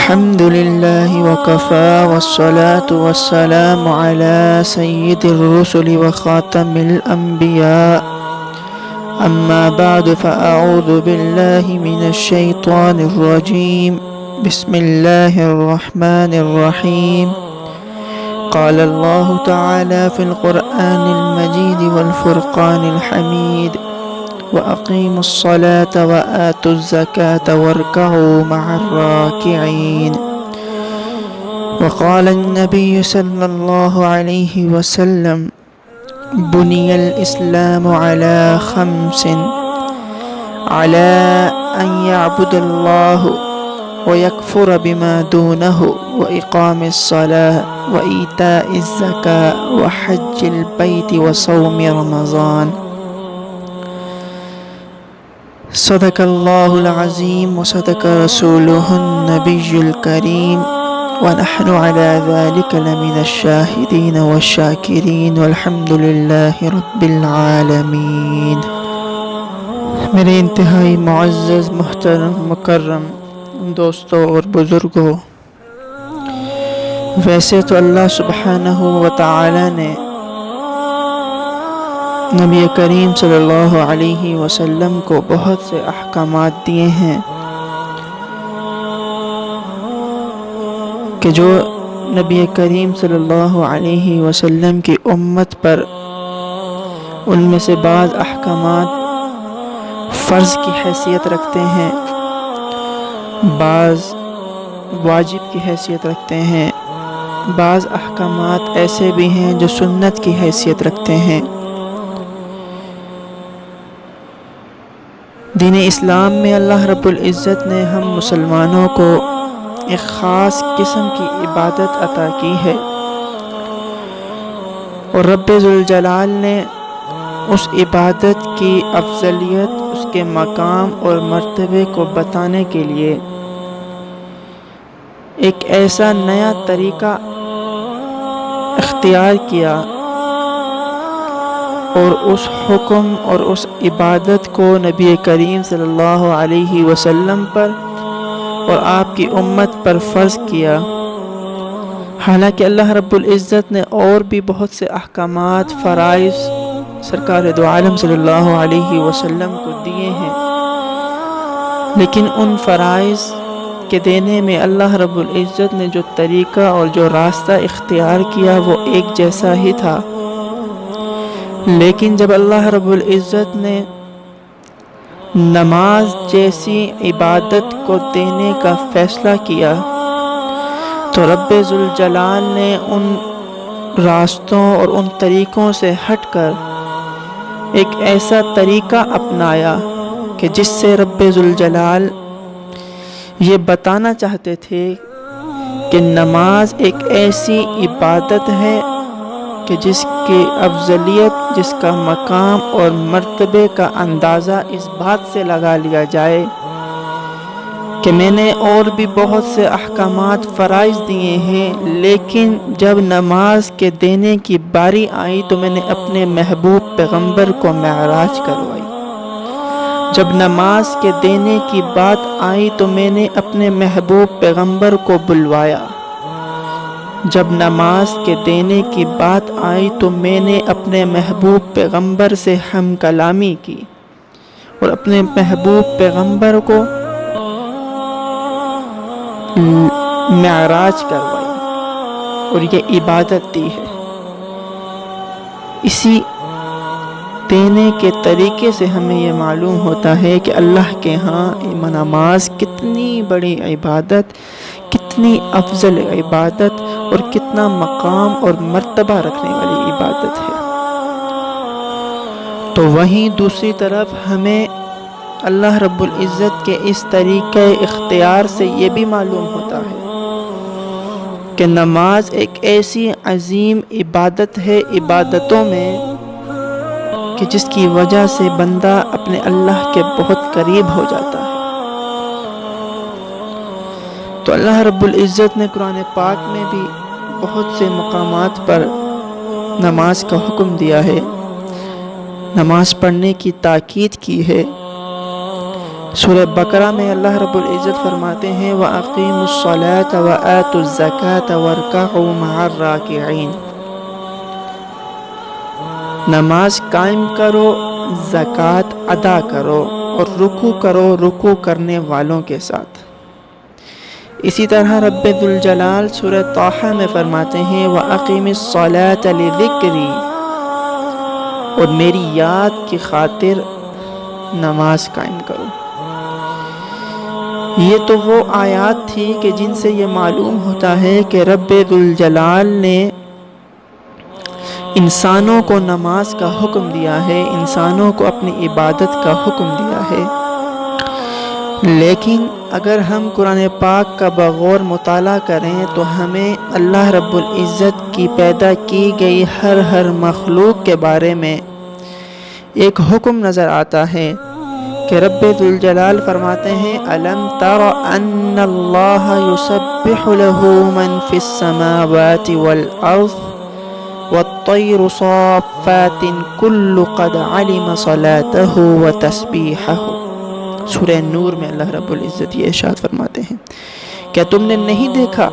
الحمد لله وكفى والصلاة والسلام على سيد الرسل وخاتم الأنبياء أما بعد فأعوذ بالله من الشيطان الرجيم بسم الله الرحمن الرحيم قال الله تعالى في القرآن المجيد والفرقان الحميد وأقيموا الصلاة وآتوا الزكاة واركعوا مع الراكعين. وقال النبي صلى الله عليه وسلم بني الإسلام على خمس: على أن يعبد الله ويكفر بما دونه وإقام الصلاة وإيتاء الزكاة وحج البيت وصوم رمضان. صدق الله العظيم وصدق رسوله النبي الكريم ونحن على ذلك لمن الشاهدين والشاكرين والحمد لله رب العالمين. میرے انتہائی معزز محترم مکرم دوستوں اور بزرگوں، ویسے تو اللہ سبحانہ و تعالی نے نبی کریم صلی اللہ علیہ وسلم کو بہت سے احکامات دیے ہیں کہ جو نبی کریم صلی اللہ علیہ وسلم کی امت پر ان میں سے بعض احکامات فرض کی حیثیت رکھتے ہیں، بعض واجب کی حیثیت رکھتے ہیں، بعض احکامات ایسے بھی ہیں جو سنت کی حیثیت رکھتے ہیں۔ دین اسلام میں اللہ رب العزت نے ہم مسلمانوں کو ایک خاص قسم کی عبادت عطا کی ہے، اور رب ذوالجلال نے اس عبادت کی افضلیت، اس کے مقام اور مرتبے کو بتانے کے لیے ایک ایسا نیا طریقہ اختیار کیا، اور اس حکم اور اس عبادت کو نبی کریم صلی اللہ علیہ وسلم پر اور آپ کی امت پر فرض کیا۔ حالانکہ اللہ رب العزت نے اور بھی بہت سے احکامات، فرائض سرکار دو عالم صلی اللہ علیہ وسلم کو دیے ہیں، لیکن ان فرائض کے دینے میں اللہ رب العزت نے جو طریقہ اور جو راستہ اختیار کیا وہ ایک جیسا ہی تھا۔ لیکن جب اللہ رب العزت نے نماز جیسی عبادت کو دینے کا فیصلہ کیا تو رب ذوالجلال نے ان راستوں اور ان طریقوں سے ہٹ کر ایک ایسا طریقہ اپنایا کہ جس سے رب ذوالجلال یہ بتانا چاہتے تھے کہ نماز ایک ایسی عبادت ہے کہ جس کی افضلیت، جس کا مقام اور مرتبے کا اندازہ اس بات سے لگا لیا جائے کہ میں نے اور بھی بہت سے احکامات فرائض دیے ہیں، لیکن جب نماز کے دینے کی باری آئی تو میں نے اپنے محبوب پیغمبر کو معراج کروائی۔ جب نماز کے دینے کی بات آئی تو میں نے اپنے محبوب پیغمبر کو بلوایا۔ جب نماز کے دینے کی بات آئی تو میں نے اپنے محبوب پیغمبر سے ہم کلامی کی اور اپنے محبوب پیغمبر کو معراج کروائی اور یہ عبادت دی ہے۔ اسی دینے کے طریقے سے ہمیں یہ معلوم ہوتا ہے کہ اللہ کے ہاں نماز کتنی بڑی عبادت، کتنی افضل عبادت اور کتنا مقام اور مرتبہ رکھنے والی عبادت ہے۔ تو وہیں دوسری طرف ہمیں اللہ رب العزت کے اس طریقے اختیار سے یہ بھی معلوم ہوتا ہے کہ نماز ایک ایسی عظیم عبادت ہے عبادتوں میں کہ جس کی وجہ سے بندہ اپنے اللہ کے بہت قریب ہو جاتا ہے۔ تو اللہ رب العزت نے قرآن پاک میں بھی بہت سے مقامات پر نماز کا حکم دیا ہے، نماز پڑھنے کی تاکید کی ہے، سورہ بقرہ میں اللہ رب العزت فرماتے ہیں وَأَقِيمُوا الصَّلَاةَ وَآتُوا الزَّكَاةَ وَارْكَعُوا مَعَ الرَّاكِعِينَ، نماز قائم کرو، زکوٰۃ ادا کرو اور رکوع کرو رکوع کرنے والوں کے ساتھ۔ اسی طرح رب ذوالجلال سورہ طٰہٰ میں فرماتے ہیں وَأَقِمِ الصَّلَاةَ لِذِكْرِي، اور میری یاد کی خاطر نماز قائم کرو۔ یہ تو وہ آیات تھی کہ جن سے یہ معلوم ہوتا ہے کہ رب ذوالجلال نے انسانوں کو نماز کا حکم دیا ہے، انسانوں کو اپنی عبادت کا حکم دیا ہے۔ لیکن اگر ہم قرآن پاک کا بغور مطالعہ کریں تو ہمیں اللہ رب العزت کی پیدا کی گئی ہر مخلوق کے بارے میں ایک حکم نظر آتا ہے کہ رب ذوالجلال فرماتے ہیں أَلَمْ تَرَ أَنَّ اللَّهَ يُسَبِّحُ لَهُ مَنْ فِي السَّمَاوَاتِ وَالْأَرْضِ وَالطَّيْرُ صَافَّاتٍ كُلُّ قَدْ عَلِمَ صَلَاتَهُ وَتَسْبِيحَهُ۔ سورہ نور میں اللہ رب العزت یہ ارشاد فرماتے ہیں، کیا تم نے نہیں دیکھا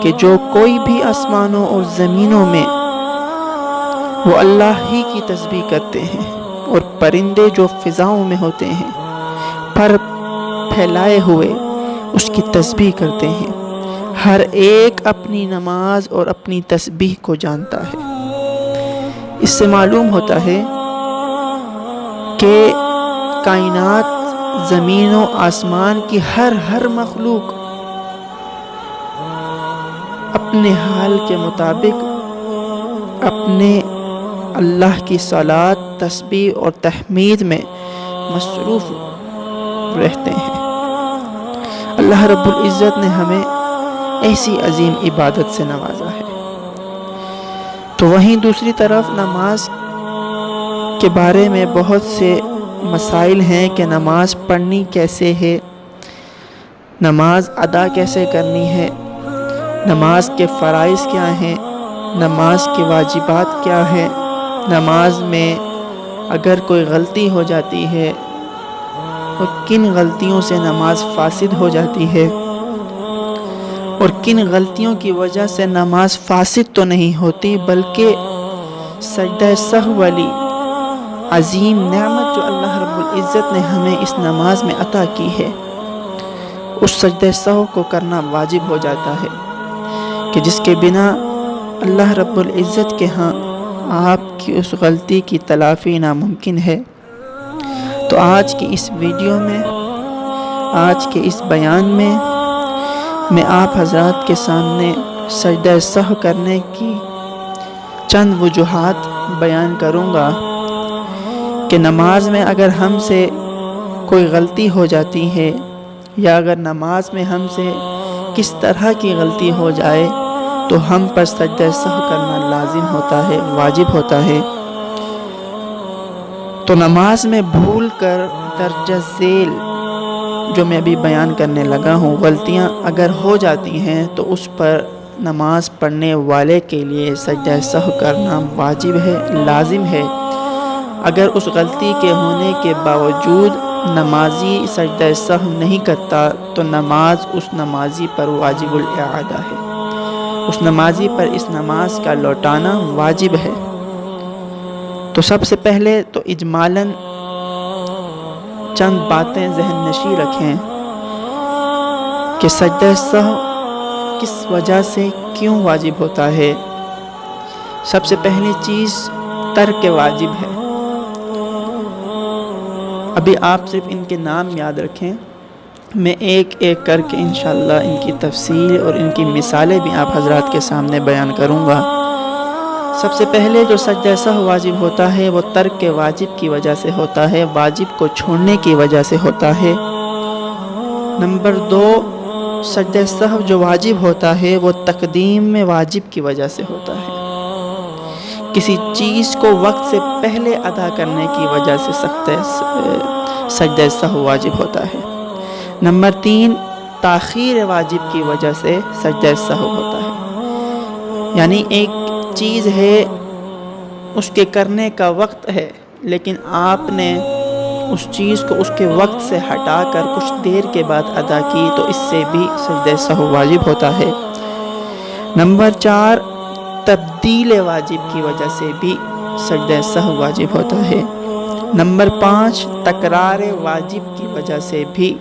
کہ جو کوئی بھی آسمانوں اور زمینوں میں وہ اللہ ہی کی تسبیح کرتے ہیں، اور پرندے جو فضاؤں میں ہوتے ہیں پر پھیلائے ہوئے اس کی تسبیح کرتے ہیں، ہر ایک اپنی نماز اور اپنی تسبیح کو جانتا ہے۔ اس سے معلوم ہوتا ہے کہ کائنات، زمین و آسمان کی ہر مخلوق اپنے حال کے مطابق اپنے اللہ کی صلاۃ، تسبیح اور تحمید میں مصروف رہتے ہیں۔ اللہ رب العزت نے ہمیں ایسی عظیم عبادت سے نوازا ہے۔ تو وہیں دوسری طرف نماز کے بارے میں بہت سے مسائل ہیں کہ نماز پڑھنی کیسے ہے، نماز ادا کیسے کرنی ہے، نماز کے فرائض کیا ہیں، نماز کے واجبات کیا ہے، نماز میں اگر کوئی غلطی ہو جاتی ہے اور کن غلطیوں سے نماز فاسد ہو جاتی ہے، اور کن غلطیوں کی وجہ سے نماز فاسد تو نہیں ہوتی بلکہ سجدہ سہو والی عظیم نعمت جو اللہ رب العزت نے ہمیں اس نماز میں عطا کی ہے، اس سجدہ سہو کو کرنا واجب ہو جاتا ہے کہ جس کے بنا اللہ رب العزت کے ہاں آپ کی اس غلطی کی تلافی ناممکن ہے۔ تو آج کی اس ویڈیو میں، آج کے اس بیان میں آپ حضرات کے سامنے سجدہ سہو کرنے کی چند وجوہات بیان کروں گا کہ نماز میں اگر ہم سے کوئی غلطی ہو جاتی ہے، یا اگر نماز میں ہم سے کس طرح کی غلطی ہو جائے تو ہم پر سجدہ سہو کرنا لازم ہوتا ہے، واجب ہوتا ہے۔ تو نماز میں بھول کر درجہ ذیل جو میں ابھی بیان کرنے لگا ہوں غلطیاں اگر ہو جاتی ہیں تو اس پر نماز پڑھنے والے کے لیے سجدہ سہو کرنا واجب ہے، لازم ہے۔ اگر اس غلطی کے ہونے کے باوجود نمازی سجدہ سہو نہیں کرتا تو نماز اس نمازی پر واجب الاعادہ ہے، اس نمازی پر اس نماز کا لوٹانا واجب ہے۔ تو سب سے پہلے تو اجمالاً چند باتیں ذہن نشین رکھیں کہ سجدہ سہو کس وجہ سے کیوں واجب ہوتا ہے۔ سب سے پہلی چیز ترک واجب ہے۔ ابھی آپ صرف ان کے نام یاد رکھیں، میں ایک ایک کر کے انشاءاللہ ان کی تفصیل اور ان کی مثالیں بھی آپ حضرات کے سامنے بیان کروں گا۔ سب سے پہلے جو سجدہ سہو واجب ہوتا ہے وہ ترک واجب کی وجہ سے ہوتا ہے، واجب کو چھوڑنے کی وجہ سے ہوتا ہے۔ نمبر 2، سجدہ سہو جو واجب ہوتا ہے وہ تقدیم میں واجب کی وجہ سے ہوتا ہے، کسی چیز کو وقت سے پہلے ادا کرنے کی وجہ سے سجدہ سہو واجب ہوتا ہے۔ نمبر 3، تاخیر واجب کی وجہ سے سجدہ سہو ہوتا ہے، یعنی ایک چیز ہے، اس کے کرنے کا وقت ہے لیکن آپ نے اس چیز کو اس کے وقت سے ہٹا کر کچھ دیر کے بعد ادا کی تو اس سے بھی سجدہ سہو واجب ہوتا ہے۔ نمبر 4، تبدیل واجب کی وجہ سے بھی سجدہ سہو واجب ہوتا ہے۔ نمبر 5، تکرار واجب کی وجہ سے بھی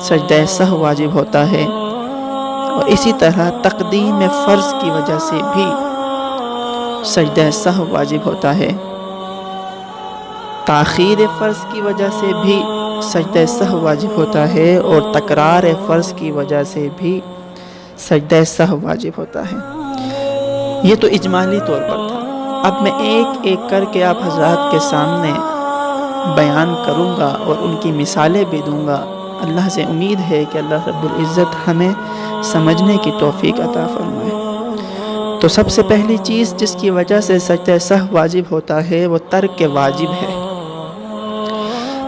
سجدہ سہو واجب ہوتا ہے، اور اسی طرح تقدیم فرض کی وجہ سے بھی سجدہ سہو واجب ہوتا ہے۔ تاخیر فرض کی وجہ سے بھی سجدہ سہو واجب ہوتا ہے، اور تکرار فرض کی وجہ سے بھی سجدہ سہو واجب ہوتا ہے۔ یہ تو اجمالی طور پر تھا۔ اب میں ایک ایک کر کے آپ حضرات کے سامنے بیان کروں گا اور ان کی مثالیں بھی دوں گا۔ اللہ سے امید ہے کہ اللہ رب العزت ہمیں سمجھنے کی توفیق عطا فرمائے۔ تو سب سے پہلی چیز جس کی وجہ سے سجدہ سہو واجب ہوتا ہے وہ ترک واجب ہے۔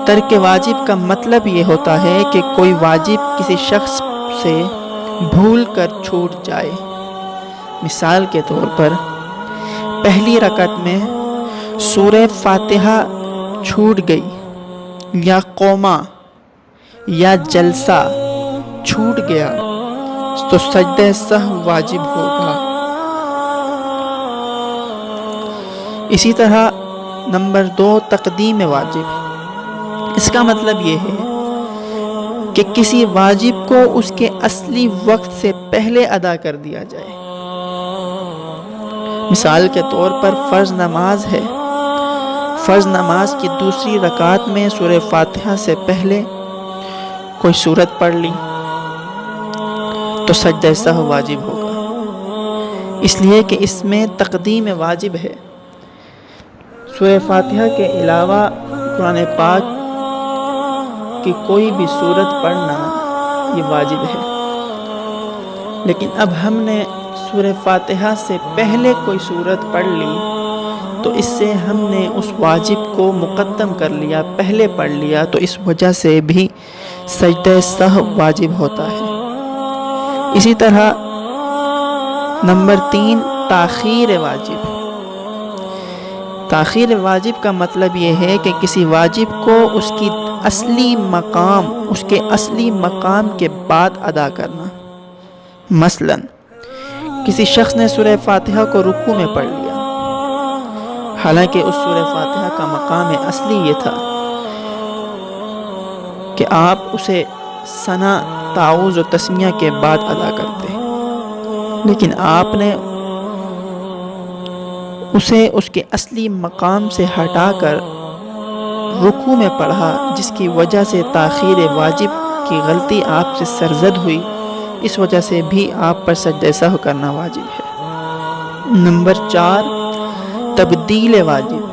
ترک واجب کا مطلب یہ ہوتا ہے کہ کوئی واجب کسی شخص سے بھول کر چھوٹ جائے۔ مثال کے طور پر پہلی رکعت میں سورہ فاتحہ چھوٹ گئی، یا قوما یا جلسہ چھوٹ گیا تو سجدہ سہو واجب ہوگا۔ اسی طرح نمبر 2، تقدیم واجب۔ اس کا مطلب یہ ہے کہ کسی واجب کو اس کے اصلی وقت سے پہلے ادا کر دیا جائے۔ مثال کے طور پر فرض نماز ہے، فرض نماز کی دوسری رکعت میں سورہ فاتحہ سے پہلے کوئی سورت پڑھ لی تو سجدہ سہو واجب ہوگا، اس لیے کہ اس میں تقدیم واجب ہے۔ سورہ فاتحہ کے علاوہ قرآن پاک کی کوئی بھی سورت پڑھنا یہ واجب ہے، لیکن اب ہم نے سورہ فاتحہ سے پہلے کوئی سورت پڑھ لی تو اس سے ہم نے اس واجب کو مقدم کر لیا، پہلے پڑھ لیا، تو اس وجہ سے بھی سجدہ سہو واجب ہوتا ہے۔ اسی طرح نمبر 3، تاخیر واجب۔ تاخیر واجب کا مطلب یہ ہے کہ کسی واجب کو اس کے اصلی مقام کے بعد ادا کرنا۔ مثلا کسی شخص نے سورہ فاتحہ کو رکوع میں پڑھ لیا، حالانکہ اس سورہ فاتحہ کا مقام اصلی یہ تھا کہ آپ اسے ثنا، تعوذ و تسمیہ کے بعد ادا کرتے، لیکن آپ نے اسے اس کے اصلی مقام سے ہٹا کر رکوع میں پڑھا، جس کی وجہ سے تاخیر واجب کی غلطی آپ سے سرزد ہوئی، اس وجہ سے بھی آپ پر سجدہ سہو کرنا واجب ہے۔ نمبر 4، تبدیل واجب۔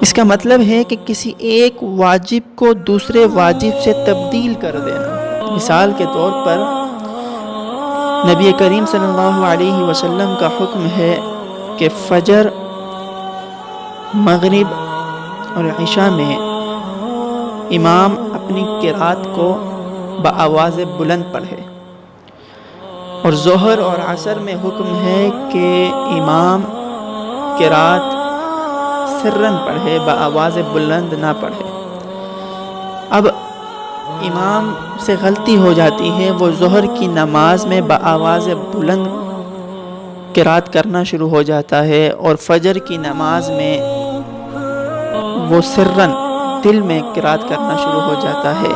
اس کا مطلب ہے کہ کسی ایک واجب کو دوسرے واجب سے تبدیل کر دینا۔ مثال کے طور پر نبی کریم صلی اللہ علیہ وسلم کا حکم ہے کہ فجر، مغرب اور عشاء میں امام اپنی قرات کو بآواز بلند پڑھے، اور ظہر اور عصر میں حکم ہے کہ امام قرات سرن پڑھے، بآواز بلند نہ پڑھے۔ اب امام سے غلطی ہو جاتی ہے، وہ ظہر کی نماز میں بآواز بلند قرات کرنا شروع ہو جاتا ہے، اور فجر کی نماز میں وہ سرن دل میں قرات کرنا شروع ہو جاتا ہے۔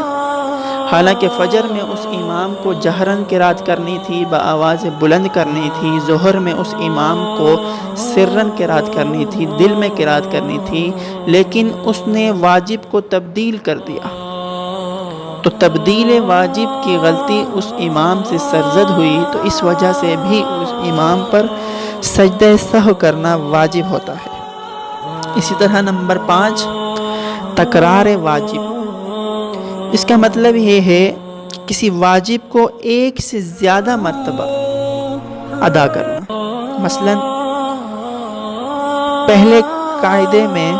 حالانکہ فجر میں اس امام کو جہرن قرات کرنی تھی، بآواز بلند کرنی تھی، ظہر میں اس امام کو سرن قرات کرنی تھی، دل میں قرات کرنی تھی، لیکن اس نے واجب کو تبدیل کر دیا، تو تبدیل واجب کی غلطی اس امام سے سرزد ہوئی، تو اس وجہ سے بھی اس امام پر سجدہ سہو کرنا واجب ہوتا ہے۔ اسی طرح نمبر 5، تکرار واجب۔ اس کا مطلب یہ ہے کہ کسی واجب کو ایک سے زیادہ مرتبہ ادا کرنا۔ مثلا پہلے قاعدے میں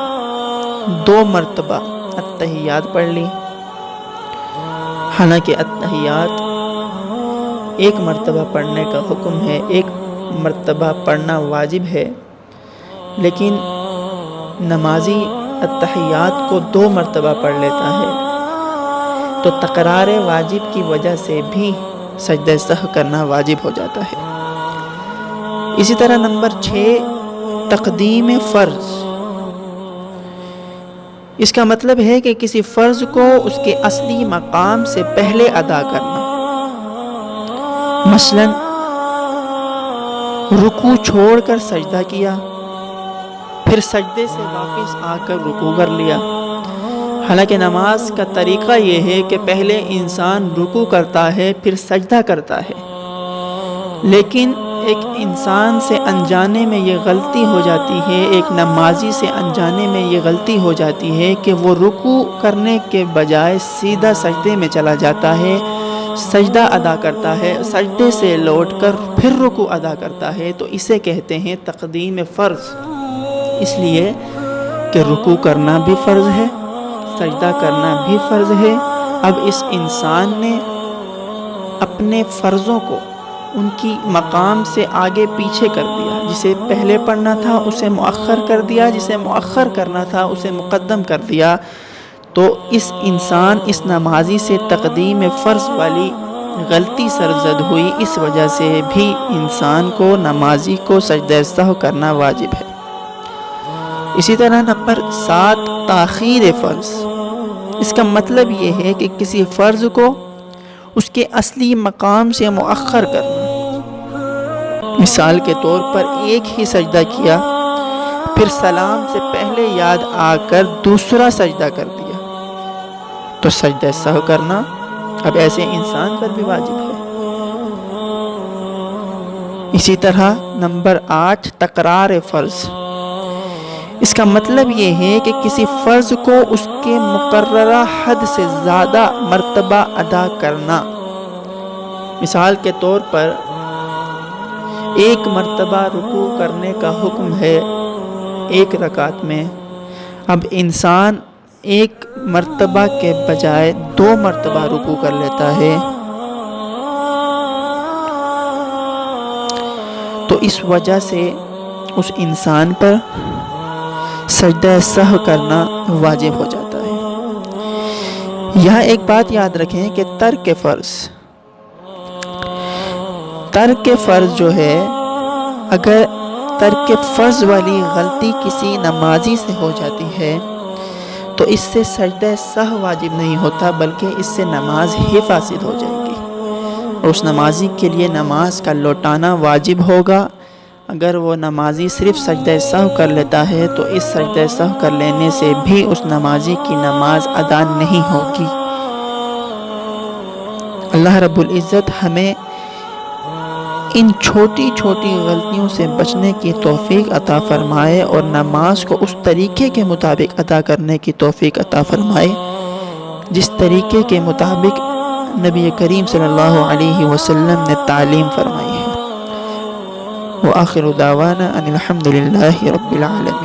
2 مرتبہ التحیات پڑھ لی، حالانکہ التحیات 1 مرتبہ پڑھنے کا حکم ہے، 1 مرتبہ پڑھنا واجب ہے، لیکن نمازی التحیات کو 2 مرتبہ پڑھ لیتا ہے تو تکرار واجب کی وجہ سے بھی سجدہ سہو کرنا واجب ہو جاتا ہے۔ اسی طرح نمبر 6 تقدیم فرض۔ اس کا مطلب ہے کہ کسی فرض کو اس کے اصلی مقام سے پہلے ادا کرنا۔ مثلا رکوع چھوڑ کر سجدہ کیا، پھر سجدے سے واپس آ کر رکوع کر لیا۔ حالانکہ نماز کا طریقہ یہ ہے کہ پہلے انسان رکوع کرتا ہے پھر سجدہ کرتا ہے، لیکن ایک انسان سے انجانے میں یہ غلطی ہو جاتی ہے، ایک نمازی سے انجانے میں یہ غلطی ہو جاتی ہے کہ وہ رکوع کرنے کے بجائے سیدھا سجدے میں چلا جاتا ہے، سجدہ ادا کرتا ہے، سجدے سے لوٹ کر پھر رکوع ادا کرتا ہے، تو اسے کہتے ہیں تقدیم فرض۔ اس لیے کہ رکوع کرنا بھی فرض ہے، سجدہ کرنا بھی فرض ہے۔ اب اس انسان نے اپنے فرضوں کو ان کی مقام سے آگے پیچھے کر دیا، جسے پہلے پڑھنا تھا اسے مؤخر کر دیا، جسے مؤخر کرنا تھا اسے مقدم کر دیا۔ تو اس نمازی سے تقدیم فرض والی غلطی سرزد ہوئی، اس وجہ سے بھی انسان کو، نمازی کو سجدہ سہو کرنا واجب ہے۔ اسی طرح نمبر 7 تاخیر فرض۔ اس کا مطلب یہ ہے کہ کسی فرض کو اس کے اصلی مقام سے مؤخر کرنا۔ مثال کے طور پر ایک ہی سجدہ کیا، پھر سلام سے پہلے یاد آ کر دوسرا سجدہ کر دیا، تو سجدہ سہو کرنا اب ایسے انسان پر بھی واجب ہے۔ اسی طرح نمبر 8 تکرار فرض۔ اس کا مطلب یہ ہے کہ کسی فرض کو اس کے مقررہ حد سے زیادہ مرتبہ ادا کرنا۔ مثال کے طور پر 1 مرتبہ رکوع کرنے کا حکم ہے 1 رکعت میں، اب انسان 1 مرتبہ کے بجائے 2 مرتبہ رکوع کر لیتا ہے، تو اس وجہ سے اس انسان پر سجدہ سہو کرنا واجب ہو جاتا ہے۔ یہاں ایک بات یاد رکھیں کہ ترک فرض جو ہے، اگر ترک فرض والی غلطی کسی نمازی سے ہو جاتی ہے تو اس سے سجدہ سہو واجب نہیں ہوتا، بلکہ اس سے نماز ہی فاسد ہو جائے گی، اور اس نمازی کے لیے نماز کا لوٹانا واجب ہوگا۔ اگر وہ نمازی صرف سجدہ سہو کر لیتا ہے تو اس سجدہ سہو کر لینے سے بھی اس نمازی کی نماز ادا نہیں ہوگی۔ اللہ رب العزت ہمیں ان چھوٹی چھوٹی غلطیوں سے بچنے کی توفیق عطا فرمائے اور نماز کو اس طریقے کے مطابق ادا کرنے کی توفیق عطا فرمائے جس طریقے کے مطابق نبی کریم صلی اللہ علیہ وسلم نے تعلیم فرمائی ہے۔ وآخر دعوانا ان الحمد للہ رب العالمین۔